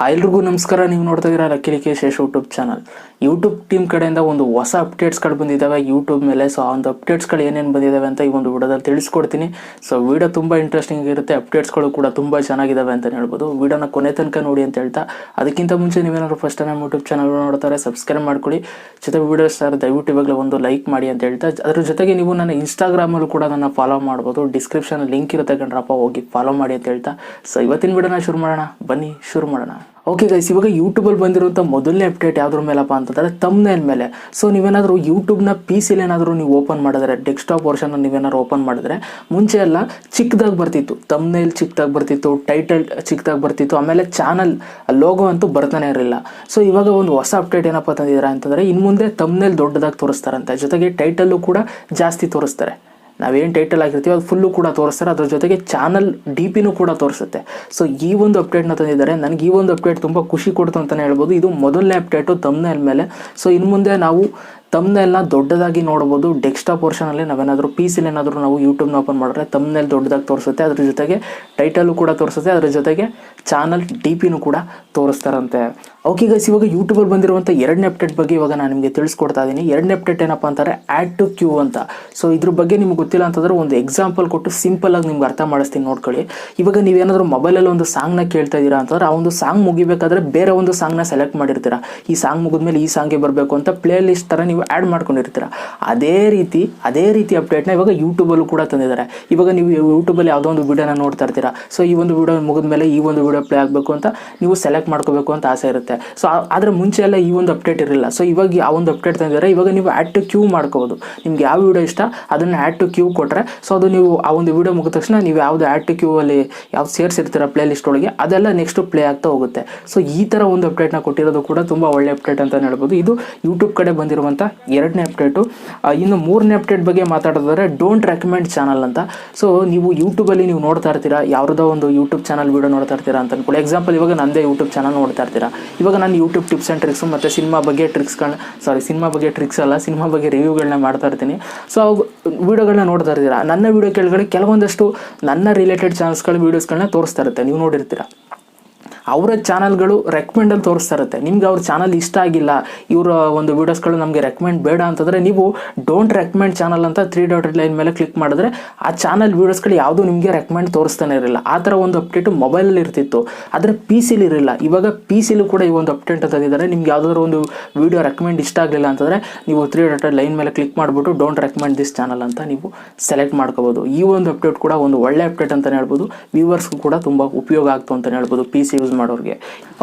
ಎಲ್ರಿಗೂ ನಮಸ್ಕಾರ. ನೀವು ನೋಡ್ತಾ ಇದ್ದೀರಾ ಲಕ್ಕೇಶ್ ಯೂಟ್ಯೂಬ್ ಚಾನಲ್. ಯೂಟ್ಯೂಬ್ ಟೀಮ್ ಕಡೆಯಿಂದ ಒಂದು ಹೊಸ ಅಪ್ಡೇಟ್ಸ್ಗಳು ಬಂದಿದ್ದಾವೆ ಯೂಟ್ಯೂಬ್ ಮೇಲೆ. ಸೊ ಆ ಒಂದು ಅಪ್ಡೇಟ್ಸ್ಗಳು ಏನೇನು ಬಂದಿದ್ದಾವೆ ಅಂತ ಈ ಒಂದು ವಿಡಿಯೋದಲ್ಲಿ ತಿಳಿಸ್ಕೊಡ್ತೀನಿ. ಸೊ ವಿಡಿಯೋ ತುಂಬ ಇಂಟ್ರೆಸ್ಟಿಂಗ್ ಇರುತ್ತೆ, ಅಪ್ಡೇಟ್ಸ್ಗಳು ಕೂಡ ತುಂಬ ಚೆನ್ನಾಗಿದ್ದಾವೆ ಅಂತ ಹೇಳ್ಬೋದು. ವಿಡಿಯೋನ ಕೊನೆ ತನಕ ನೋಡಿ ಅಂತ ಹೇಳ್ತಾ, ಅದಕ್ಕಿಂತ ಮುಂಚೆ ನೀವೇನಾದ್ರು ಫಸ್ಟ್ ಟೈಮ್ ಯೂಟ್ಯೂಬ್ ಚಾನಲ್ ನೋಡ್ತಾರೆ ಸಬ್ಸ್ಕ್ರೈಬ್ ಮಾಡ್ಕೊಳ್ಳಿ. ಜೊತೆ ವಿಡಿಯೋ ಸರ್ ದಯವಿಟ್ಟು ಇವಾಗಲೇ ಒಂದು ಲೈಕ್ ಮಾಡಿ ಅಂತ ಹೇಳ್ತಾ, ಅದ್ರ ಜೊತೆಗೆ ನೀವು ನನ್ನ ಇನ್ಸ್ಟಾಗ್ರಾಮಲ್ಲೂ ಕೂಡ ನನ್ನ ಫಾಲೋ ಮಾಡ್ಬೋದು. ಡಿಸ್ಕ್ರಿಪ್ಷನ್ ಲಿಂಕ್ ಇರುತ್ತೆ ಕಣ್ರಪ್ಪ, ಹೋಗಿ ಫಾಲೋ ಮಾಡಿ ಅಂತ ಹೇಳ್ತಾ, ಸೊ ಇವತ್ತಿನ ವಿಡಿಯೋನ ಶುರು ಮಾಡೋಣ. ಬನ್ನಿ ಶುರು ಮಾಡೋಣ. ಓಕೆ ಗೈಸ್, ಇವಾಗ ಯೂಟ್ಯೂಬಲ್ಲಿ ಬಂದಿರುವಂಥ ಮೊದಲನೇ ಅಪ್ಡೇಟ್ ಯಾವ್ದ್ರ ಮೇಲಪ್ಪ ಅಂತಂದರೆ ತಮ್ನೇಲ್ ಮೇಲೆ. ಸೊ ನೀವೇನಾದರೂ ಯೂಟ್ಯೂಬ್ನ PC ಏನಾದರೂ ನೀವು ಓಪನ್ ಮಾಡಿದ್ರೆ, ಡೆಸ್ಕ್ಟಾಪ್ ವರ್ಷನ್ ನೀವೇನಾದ್ರು ಓಪನ್ ಮಾಡಿದ್ರೆ, ಮುಂಚೆ ಎಲ್ಲ ಚಿಕ್ಕದಾಗಿ ಬರ್ತಿತ್ತು, ತಮ್ನೇಲ್ ಚಿಕ್ಕದಾಗಿ ಬರ್ತಿತ್ತು, ಟೈಟಲ್ ಚಿಕ್ಕದಾಗಿ ಬರ್ತಿತ್ತು, ಆಮೇಲೆ ಚಾನಲ್ ಲೋಗೋ ಅಂತೂ ಬರ್ತಾನೆ ಇರಲಿಲ್ಲ. ಸೊ ಇವಾಗ ಒಂದು ಹೊಸ ಅಪ್ಡೇಟ್ ಏನಪ್ಪ ತಂದಿದ್ದೀರಾ ಅಂತಂದರೆ, ಇನ್ನು ಮುಂದೆ ತಮ್ನೇಲ್ ದೊಡ್ಡದಾಗಿ ತೋರಿಸ್ತಾರಂತೆ, ಜೊತೆಗೆ ಟೈಟಲ್ಲು ಕೂಡ ಜಾಸ್ತಿ ತೋರಿಸ್ತಾರೆ. ನಾವೇನು ಟೈಟಲ್ ಆಗಿರ್ತೀವಿ ಅದು ಫುಲ್ಲು ಕೂಡ ತೋರಿಸ್ತಾರೆ, ಅದ್ರ ಜೊತೆಗೆ ಚಾನಲ್ DPನೂ ಕೂಡ ತೋರಿಸುತ್ತೆ. ಸೊ ಈ ಒಂದು ಅಪ್ಡೇಟ್ನ ತಂದಿದ್ದಾರೆ. ನನಗೆ ಈ ಒಂದು ಅಪ್ಡೇಟ್ ತುಂಬ ಖುಷಿ ಕೊಡ್ತು ಅಂತಲೇ ಹೇಳ್ಬೋದು. ಇದು ಮೊದಲನೇ ಅಪ್ಡೇಟು ತಮ್ನೇಲ್ ಮೇಲೆ. ಸೊ ಇನ್ನು ಮುಂದೆ ನಾವು ತಮ್ನೇಲ್ನ ದೊಡ್ಡದಾಗಿ ನೋಡ್ಬೋದು. ಡೆಸ್ಕ್ಟಾಪ್ ವರ್ಷನಲ್ಲಿ ನಾವೇನಾದರೂ PC ಏನಾದರೂ ನಾವು ಯೂಟ್ಯೂಬ್ನ ಓಪನ್ ಮಾಡಿದ್ರೆ ತಮ್ನೇಲ್ ದೊಡ್ಡದಾಗಿ ತೋರಿಸುತ್ತೆ, ಅದ್ರ ಜೊತೆಗೆ ಟೈಟಲು ಕೂಡ ತೋರಿಸುತ್ತೆ, ಅದ್ರ ಜೊತೆಗೆ ಚಾನಲ್ DPನೂ ಕೂಡ ತೋರಿಸ್ತಾರಂತೆ. ಓಕೆ ಗೈಸ್, ಇವಾಗ ಯೂಟ್ಯೂಬಲ್ಲಿ ಬಂದಿರುವಂಥ ಎರಡನೇ ಅಪ್ಡೇಟ್ ಬಗ್ಗೆ ಇವಾಗ ನಾನು ನಿಮಗೆ ತಿಳಿಸ್ಕೊಡ್ತಾ ಇದ್ದೀನಿ. ಎರಡನೇ ಅಪ್ಡೇಟ್ ಏನಪ್ಪ ಅಂತಾರೆ, ಆ್ಯಡ್ ಟು ಕ್ಯೂ ಅಂತ. ಸೊ ಇದ್ರ ಬಗ್ಗೆ ನಿಮ್ಗೆ ಗೊತ್ತಿಲ್ಲ ಅಂತಂದರೆ ಒಂದು ಎಕ್ಸಾಂಪಲ್ ಕೊಟ್ಟು ಸಿಂಪಲಾಗಿ ನಿಮ್ಗೆ ಅರ್ಥ ಮಾಡಿಸ್ತೀನಿ ನೋಡ್ಕೊಳ್ಳಿ. ಇವಾಗ ನೀವೇನಾದರೂ ಮೊಬೈಲಲ್ಲಿ ಒಂದು ಸಾಂಗ್ನ ಕೇಳ್ತಾ ಇದ್ದೀರಾ ಅಂತಂದ್ರೆ, ಆ ಒಂದು ಸಾಂಗ್ ಮುಗಿಬೇಕಾದ್ರೆ ಬೇರೆ ಒಂದು ಸಾಂಗ್ನ ಸೆಲೆಕ್ಟ್ ಮಾಡಿರ್ತೀರಾ. ಈ ಸಾಂಗ್ ಮುಗಿದ್ಮೇಲೆ ಈ ಸಾಂಗ್ಗೆ ಬರಬೇಕು ಅಂತ ಪ್ಲೇ ಲಿಸ್ಟ್ ಥರ ನೀವು ಆ್ಯಡ್ ಮಾಡ್ಕೊಂಡಿರ್ತೀರ. ಅದೇ ರೀತಿ ಅಪ್ಡೇಟ್ನ ಇವಾಗ ಯೂಟ್ಯೂಬಲ್ಲೂ ಕೂಡ ತಂದಿದ್ದಾರೆ. ಇವಾಗ ನೀವು ಯೂಟ್ಯೂಬಲ್ಲಿ ಯಾವುದೋ ಒಂದು ವಿಡಿಯೋನ ನೋಡ್ತಾ ಇರ್ತೀರಾ. ಸೊ ಈ ಒಂದು ವಿಡಿಯೋ ಮುಗಿದ್ಮೇಲೆ ಈ ಒಂದು ವಿಡಿಯೋ ಪ್ಲೇ ಆಗಬೇಕು ಅಂತ ನೀವು ಸೆಲೆಕ್ಟ್ ಮಾಡ್ಕೋಬೇಕು ಅಂತ ಆಸೆ ಇರುತ್ತೆ. ಸೊ ಆದರೆ ಮುಂಚೆ ಎಲ್ಲ ಈ ಒಂದು ಅಪ್ಡೇಟ್ ಇರಲಿಲ್ಲ. ಸೊ ಇವಾಗ ಆ ಒಂದು ಅಪ್ಡೇಟ್ ತಂದಿದ್ದಾರೆ. ಇವಾಗ ನೀವು ಆ್ಯಡ್ ಟು ಕ್ಯೂ ಮಾಡ್ಕೋಬೋದು. ನಿಮ್ಗೆ ಯಾವ ವಿಡಿಯೋ ಇಷ್ಟ ಅದನ್ನು ಆ್ಯಡ್ ಟು ಕ್ಯೂ ಕೊಟ್ಟರೆ, ಸೊ ಅದು ನೀವು ಆ ಒಂದು ವಿಡಿಯೋ ಮುಗಿದ ತಕ್ಷಣ ನೀವು ಯಾವುದು ಆ್ಯಡ್ ಟು ಕ್ಯೂ ಅಲ್ಲಿ ಯಾವ್ದು ಸೇರಿಸಿರ್ತೀರ ಪ್ಲೇ ಲಿಸ್ಟ್ ಒಳಗೆ, ಅದೆಲ್ಲ ನೆಕ್ಸ್ಟ್ ಪ್ಲೇ ಆಗ್ತಾ ಹೋಗುತ್ತೆ. ಸೊ ಈ ಥರ ಒಂದು ಅಪ್ಡೇಟ್ನ ಕೊಟ್ಟಿರೋದು ಕೂಡ ತುಂಬ ಒಳ್ಳೆ ಅಪ್ಡೇಟ್ ಅಂತ ಹೇಳ್ಬೋದು. ಇದು ಯೂಟ್ಯೂಬ್ ಕಡೆ ಬಂದಿರುವಂಥ ಎರಡನೇ ಅಪ್ಡೇಟು. ಇನ್ನು ಮೂರನೇ ಅಪ್ಡೇಟ್ ಬಗ್ಗೆ ಮಾತಾಡೋದಾದ್ರೆ ಡೋಂಟ್ ರೆಕಮೆಂಡ್ ಚಾನಲ್ ಅಂತ. ಸೊ ನೀವು ಯೂಟ್ಯೂಬಲ್ಲಿ ನೀವು ನೋಡ್ತಾ ಇರ್ತೀರಾ, ಯಾವುದೋ ಒಂದು ಯೂಟ್ಯೂಬ್ ಚಾನಲ್ ವಿಡಿಯೋ ನೋಡ್ತಾ ಇರ್ತೀರಾ ಅಂತ ಅನ್ಕೊಳ್ಳಿ. ಎಕ್ಸಾಂಪಲ್ ಇವಾಗ ನಂದೇ ಯೂಟ್ಯೂಬ್ ಚಾನಲ್ ನೋಡ್ತಾ ಇರ್ತೀರಾ. ಇವಾಗ ನಾನು ಯೂಟ್ಯೂಬ್ ಟಿಪ್ಸ್ ಆ್ಯಂಡ್ ಟ್ರಿಕ್ಸ್ ಮತ್ತು ಸಿನಿಮಾ ಬಗ್ಗೆ ರಿವ್ಯೂಗಳನ್ನ ಮಾಡ್ತಾ ಇರ್ತೀನಿ. ಸೊ ವೀಡಿಯೋಗಳನ್ನ ನೋಡ್ತಾ ಇರ್ತೀರಾ. ನನ್ನ ವೀಡಿಯೋ ಕೆಳಗಡೆ ಕೆಲವೊಂದಷ್ಟು ನನ್ನ ರಿಲೇಟೆಡ್ ಚಾನಲ್ಸ್ಗಳ ವೀಡಿಯೋಸ್ಗಳನ್ನ ತೋರಿಸ್ತಾ ಇರುತ್ತೆ, ನೀವು ನೋಡಿರ್ತೀರ. ಅವರ ಚಾನಲ್ಗಳು ರೆಕಮೆಂಡಲ್ಲಿ ತೋರಿಸ್ತಾ ಇರುತ್ತೆ. ನಿಮ್ಗೆ ಅವ್ರ ಚಾನಲ್ ಇಷ್ಟ ಆಗಿಲ್ಲ, ಇವರ ಒಂದು ವೀಡಿಯೋಸ್ಗಳು ನಮಗೆ ರೆಕಮೆಂಡ್ ಬೇಡ ಅಂತಂದರೆ ನೀವು ಡೋಂಟ್ ರೆಕಮೆಂಡ್ ಚಾನಲ್ ಅಂತ 3 ಡಾಟೆಡ್ ಲೈನ್ ಮೇಲೆ ಕ್ಲಿಕ್ ಮಾಡಿದ್ರೆ ಆ ಚಾನಲ್ ವೀಡಿಯೋಸ್ಗಳು ಯಾವುದೂ ನಿಮಗೆ ರೆಕಮೆಂಡ್ ತೋರಿಸ್ತಾನೆ ಇರಲಿಲ್ಲ. ಆ ಥರ ಒಂದು ಅಪ್ಡೇಟು ಮೊಬೈಲಲ್ಲಿ ಇರ್ತಿತ್ತು, ಆದರೆ PC ಇರಲಿಲ್ಲ. ಇವಾಗ PC ಕೂಡ ಈ ಒಂದು ಅಪ್ಡೇಟ್ ತಂದಿದ್ದಾರೆ. ನಿಮ್ಗೆ ಯಾವುದಾದ್ರು ಒಂದು ವೀಡಿಯೋ ರೆಕಮೆಂಡ್ ಇಷ್ಟ ಆಗಲಿಲ್ಲ ಅಂತಂದರೆ ನೀವು 3 ಡಾಟೆಡ್ ಲೈನ್ ಮೇಲೆ ಕ್ಲಿಕ್ ಮಾಡಿಬಿಟ್ಟು ಡೋಂಟ್ ರೆಕಮೆಂಡ್ ದಿಸ್ ಚಾನಲ್ ಅಂತ ನೀವು ಸೆಲೆಕ್ಟ್ ಮಾಡ್ಕೋಬೋದು. ಈ ಒಂದು ಅಪ್ಡೇಟ್ ಕೂಡ ಒಂದು ಒಳ್ಳೆ ಅಪ್ಡೇಟ್ ಅಂತಲೇ ಹೇಳ್ಬೋದು. ವ್ಯೂವರ್ಸ್ಗೂ ಕೂಡ ತುಂಬ ಉಪಯೋಗ ಆಗ್ತು ಅಂತಲೇ ಹೇಳ್ಬೋದು PC ಯೂಸ್ ಮಾಡೋರಿಗೆ.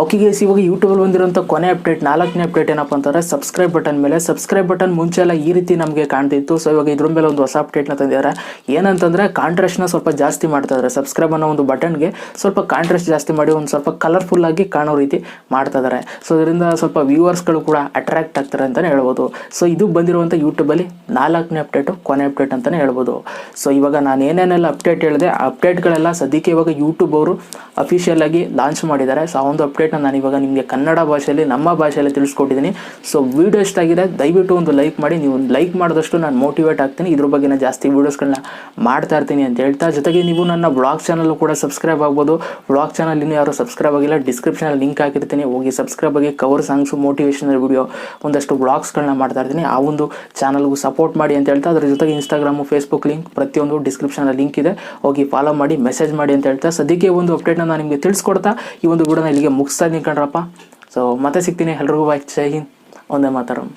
ಓಕೆ ಗೈಸ್, ಇವಾಗ ಯೂಟ್ಯೂಬಲ್ಲಿ ಬಂದಿರೋಂಥ ಕೊನೆ ಅಪ್ಡೇಟ್, 4ನೇ ಅಪ್ಡೇಟ್ ಏನಪ್ಪ ಅಂತಂದರೆ ಸಬ್ಸ್ಕ್ರೈಬ್ ಬಟನ್ ಮೇಲೆ. ಸಬ್ಸ್ಕ್ರೈಬ್ ಬಟನ್ ಮುಂಚೆ ಎಲ್ಲ ಈ ರೀತಿ ನಮಗೆ ಕಾಣ್ತಿತ್ತು. ಸೊ ಇವಾಗ ಇದ್ರ ಮೇಲೆ ಒಂದು ಹೊಸ ಅಪ್ಡೇಟ್ನ ತಂದಿದ್ದಾರೆ. ಏನಂತಂದರೆ ಕಾಂಟ್ರಾಸ್ಟ್ನ ಸ್ವಲ್ಪ ಜಾಸ್ತಿ ಮಾಡ್ತಾ ಇದ್ದಾರೆ. ಸಬ್ಸ್ಕ್ರೈಬ್ ಅನ್ನೋ ಒಂದು ಬಟನ್ಗೆ ಸ್ವಲ್ಪ ಕಾಂಟ್ರಾಸ್ಟ್ ಜಾಸ್ತಿ ಮಾಡಿ ಒಂದು ಸ್ವಲ್ಪ ಕಲರ್ಫುಲ್ ಆಗಿ ಕಾಣೋ ರೀತಿ ಮಾಡ್ತಾ ಇದ್ದಾರೆ. ಸೊ ಇದರಿಂದ ಸ್ವಲ್ಪ ವ್ಯೂವರ್ಸ್ಗಳು ಕೂಡ ಅಟ್ರಾಕ್ಟ್ ಆಗ್ತಾರೆ ಅಂತಲೇ ಹೇಳ್ಬೋದು. ಸೊ ಇದು ಬಂದಿರುವಂಥ ಯೂಟ್ಯೂಬಲ್ಲಿ 4ನೇ ಅಪ್ಡೇಟು, ಕೊನೆ ಅಪ್ಡೇಟ್ ಅಂತಲೇ ಹೇಳ್ಬೋದು. ಸೊ ಇವಾಗ ನಾನು ಏನೇನೆಲ್ಲ ಅಪ್ಡೇಟ್ ಹೇಳಿದೆ ಆ ಅಪ್ಡೇಟ್ಗಳೆಲ್ಲ ಸದ್ಯಕ್ಕೆ ಇವಾಗ ಯೂಟ್ಯೂಬ್ ಅವರು ಅಫಿಷಿಯಲ್ ಆಗಿ ಲಾಂಚ್ ಮಾಡಿದ್ದಾರೆ. ಸೊ ಆ ಒಂದು ಅಪ್ಡೇಟ್ನ ನಾನು ಇವಾಗ ನಿಮಗೆ ಕನ್ನಡ ಭಾಷೆಯಲ್ಲಿ, ನಮ್ಮ ಭಾಷೆಯಲ್ಲಿ ತಿಳಿಸ್ಕೊಟ್ಟಿದ್ದೀನಿ. ಸೊ ವಿಡಿಯೋ ಇಷ್ಟ ಆಗಿದೆ ದಯವಿಟ್ಟು ಒಂದು ಲೈಕ್ ಮಾಡಿ. ನೀವು ಲೈಕ್ ಮಾಡಿದಷ್ಟು ನಾನು ಮೋಟಿವೇಟ್ ಆಗ್ತೀನಿ, ಇದ್ರ ಬಗ್ಗೆ ನಾನು ಜಾಸ್ತಿ ವೀಡಿಯೋಸ್ಗಳನ್ನ ಮಾಡ್ತಾ ಇರ್ತೀನಿ ಅಂತ ಹೇಳ್ತಾ, ಜೊತೆಗೆ ನೀವು ನನ್ನ ಬ್ಲಾಗ್ ಚಾನಲ್ಲು ಕೂಡ ಸಬ್ಸ್ಕ್ರೈಬ್ ಆಗ್ಬೋದು. ಬ್ಲಾಗ್ ಚಾನಲ್ ಇನ್ನೂ ಯಾರು ಸಬ್ಸ್ಕ್ರೈಬ್ ಆಗಿಲ್ಲ, ಡಿಸ್ಕ್ರಿಪ್ಷನಲ್ಲಿ ಲಿಂಕ್ ಹಾಕಿರ್ತೀನಿ, ಹೋಗಿ ಸಬ್ಸ್ಕ್ರೈಬ್ ಆಗಿ. ಕವರ್ ಸಾಂಗ್ಸು, ಮೋಟಿವೇಶನಲ್ ವಿಡಿಯೋ, ಒಂದಷ್ಟು ಬ್ಲಾಗ್ಸ್ಗಳನ್ನ ಮಾಡ್ತಾ ಇರ್ತೀನಿ. ಆ ಒಂದು ಚಾನಲ್ಗೂ ಸಪೋರ್ಟ್ ಮಾಡಿ ಅಂತ ಹೇಳ್ತಾ, ಅದ್ರ ಜೊತೆಗೆ ಇನ್ಸ್ಟಾಗ್ರಾಮು, ಫೇಸ್ಬುಕ್ ಲಿಂಕ್ ಪ್ರತಿಯೊಂದು ಡಿಸ್ಕ್ರಿಪ್ಷನಲ್ಲಿ ಲಿಂಕ್ ಇದೆ, ಹೋಗಿ ಫಾಲೋ ಮಾಡಿ, ಮೆಸೇಜ್ ಮಾಡಿ ಅಂತ ಹೇಳ್ತಾ, ಸದ್ಯಕ್ಕೆ ಒಂದು ಅಪ್ಡೇಟ್ನ ನಾನು ನಿಮಗೆ ತಿಳಿಸ್ಕೊಡ್ತಾ ಈ ಒಂದು ವಿಡಿಯೋನ ಇಲ್ಲಿಗೆ ಮುಗಿಸ್ತಾ ಇದ್ದೀನಿ ಕಣ್ರಪ್ಪ. ಸೊ ಮತ್ತೆ ಸಿಗ್ತೀನಿ. ಎಲ್ರಿಗೂ ಬಾಯ್, ಜೈ ಹಿಂದ್, ಒಂದೇ ಮಾತರಂ.